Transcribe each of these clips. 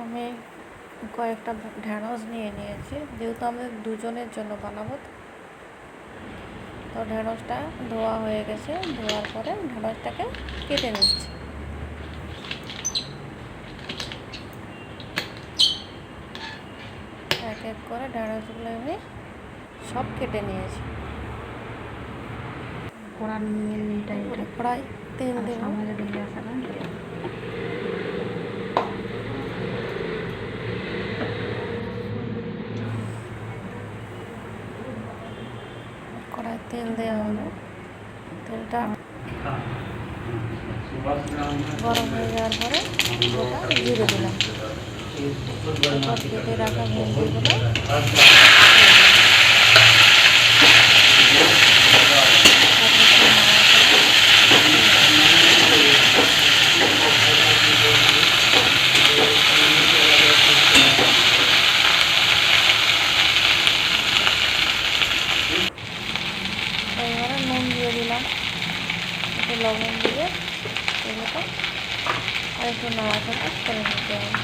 আমি কয়েকটা ঢ্যাঁড়স নিয়ে নিয়েছি, যেহেতু আমি দুজনের জন্য বানাবো। তো ঢ্যাঁড়সটা ধোয়া হয়ে গেছে, ধোয়ার পরে ঢ্যাঁড়সটাকে কেটে নিচ্ছি। এক এক করে ঢ্যাঁড়সগুলো আমি সব কেটে নিয়েছি। কড়াই তেল দেবো। কড়াই তেল দেওয়া হলো, তেলটা গরম হয়ে যাওয়ার পরে ওটা জিরে দিলাম, কেটে রাখা ভেন্ডিগুলো এবারে নুন দিয়ে দিলাম, একটু লবণ দিয়ে এগুলো আর একটু নাড়াচাড়া করে নিতে হবে।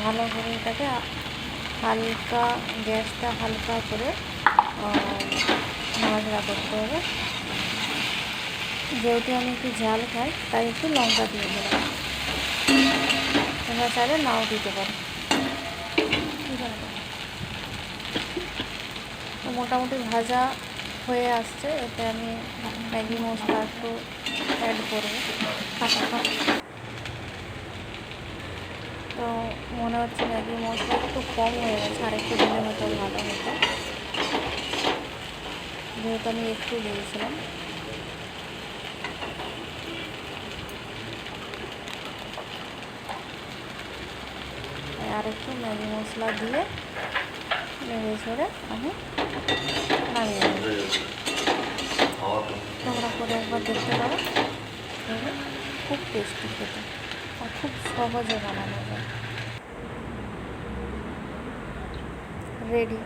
ভালো করে এটাকে হালকা, গ্যাসটা হালকা করে নাড়াচাড়া করতে হবে। যেহেতু আমি একটু ঝাল খাই তাই একটু লঙ্কা দিয়ে দিলাম, তোমরা চাইলে নাও দিতে পারো। মোটামুটি ভাজা হয়ে আসছে, এতে আমি ম্যাগি মশলা একটু অ্যাড করবো। তো মনে হচ্ছে ম্যাগি মশলা একটু কম হয়ে গেছে, আর একটু দিলে হয়তো ভালো হতো, যেহেতু আমি একটু দিয়েছিলাম। আর একটু ম্যাগি মশলা দিয়ে নেড়ে ছেড়ে আমি নামিয়ে নেব। তোমরা করে একবার দেখতে পারো, খুব টেস্টি খেতে আর খুব সহজে বানানো যায়। রেডি।